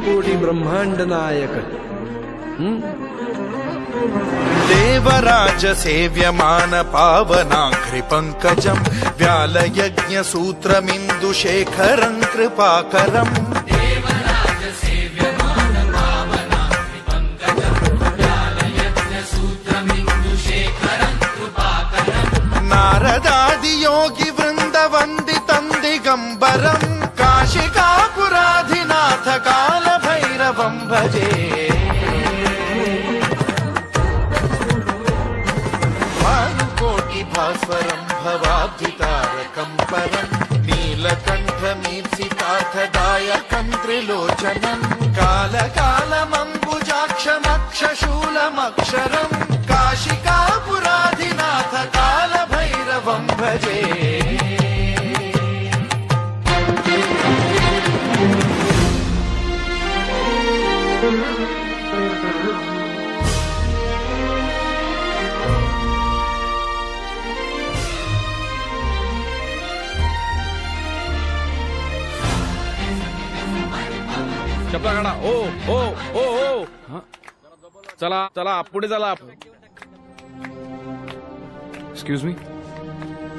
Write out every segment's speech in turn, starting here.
कोटी ब्रह्मांड नायक। देवराज सेव्यमान पावनाघ्रि पंकजं व्यालयज्ञ सूत्रमिन्दुशेखरं कृपाकरम्। नारदादि योगी वृंद वंदितं दिगंबरं काशिकापुराधिनाथ काल भैरवं भजे। भानुकोटि भास्वरं भवाब्धितारकं परं नीलकण्ठमीप्सितार्थदायकं त्रिलोचनं कालकालमम्बुजाक्षमक्षशूलमक्षरं काशिकापुराधिनाथ काल भैरवं भजे। चपला काढा। ओ ओ ओ ओ चला चला पुढे चला। एक्सक्यूज मी,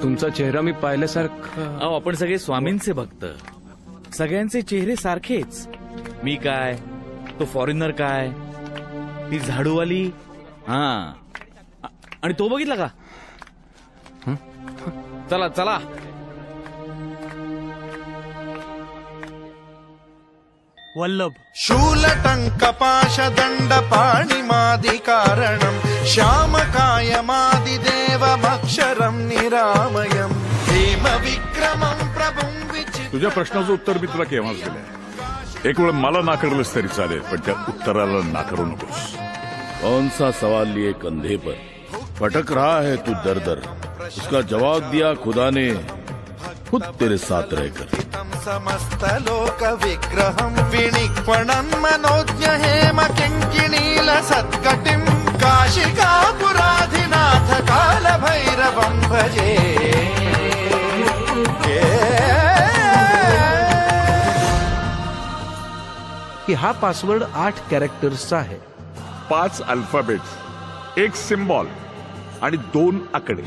तुमचा चेहरा मी पाहिल्यासारखं। अहो आपण सगळे स्वामींचे भक्त, सगळ्यांचे चेहरे सारखेच। मी काय, तो फॉरेनर काय, ती झाडूवाली, हा आणि तो बघितला का? चला चला। वल्लभ शूलटङ्कपाशदण्डपाणिमादिकारणं श्यामकायमादिदेवमक्षरं निरामयं भीमविक्रमं प्रभुं विचित्रं। तुझ्या प्रश्नाचं उत्तर मी तुला केव्हाच दिलंय। एक वेळ मला नाकारलंस तरी चालेल, पण त्या उत्तराला नाकारू नकोस। कौन सा सवाल लिए कंधे पर भटक रहा है तू दर दर, उसका जवाब दिया खुदा ने खुद तेरे साथ रहकर। समस्त लोक विग्रहं विनिक्वणं मनोज्ञ हेम किङ्किणील सत्कटिं काशिकापुराधिनाथ काल भैरवं भजे। की हा पासवर्ड 8 कॅरेक्टर्सचा आहे। 5 अल्फाबेट्स, 1 सिम्बॉल आणि 2 आकडे।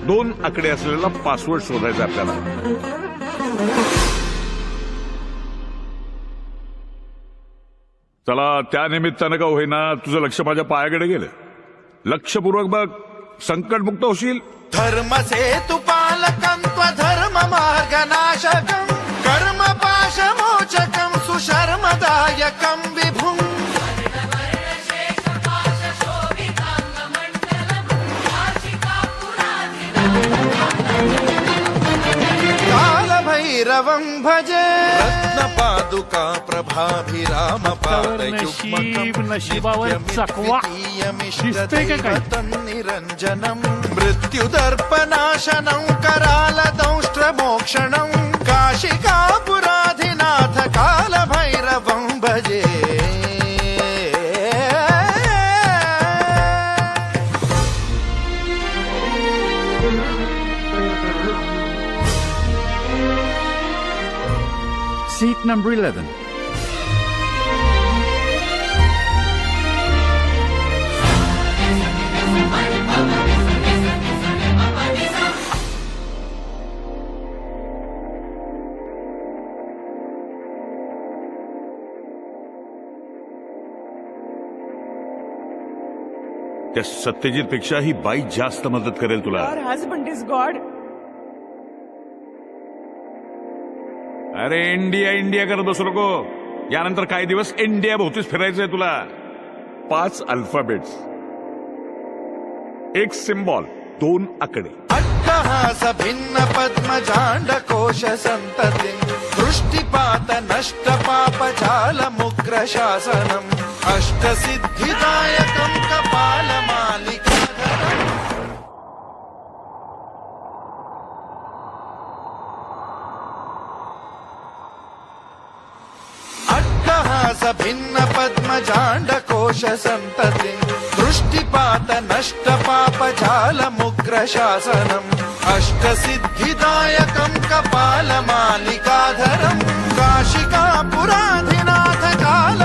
2 आकडे असलेला पासवर्ड शोधायचा आपल्याला। चला, त्या निमित्तानं का होईना तुझं लक्ष माझ्या पायाकडे गेलं। लक्षपूर्वक बघ, संकटमुक्त होशील। धर्म सेतु पालकं त्वधर्म मार्गनाशकं कर्म पाशमोचकं सुशर्मदायकं विभुं काल भैरवं भजे। रत्नपादुका प्रभाभिराम निरंजनं मृत्युदर्पनाशनं करालदंष्ट्रमोक्षणं काशिकापुराधिनाथ काल भैरवं भजे। Seat number 11. त्या सत्यजित पेक्षा ही बाई जास्त मदत करेल तुला। Our husband is God. अरे इंडिया इंडिया करत बसू नको, यानंतर काही दिवस इंडिया भोवतीच फिरायचंय तुला। 5 अल्फाबेट्स, 1 सिम्बॉल, 2 आकडे। अट्टहास भिन्न पद्मजांड कोश संततिं दृष्टिपात नष्ट पाप जाल मुग्र शासनम् अष्टसिद्धिदायकं कपाल मालिकाधरम्। अट्टहास भिन्न पद्मजांड कोश संततिं दृष्टिपात नष्ट पाप जाल मुग्र शासनम् अष्टसिद्धिदायकं कपाल मालिकाधरम् काशिकापुराधिनाथ काल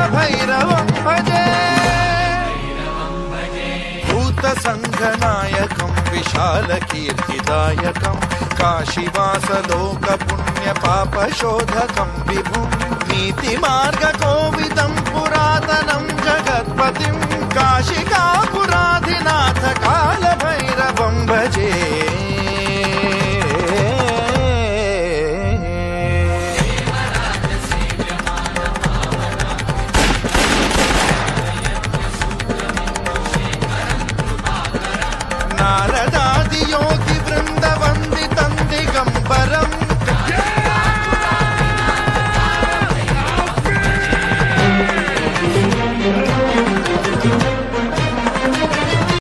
संघनायकं विशालकीर्तिदायकं काशीवासलोकपुण्यपापशोधकं विभुं नीतिमार्गकोविदं पुरातनं जगत्पतिं काशिकापुराधिनाथ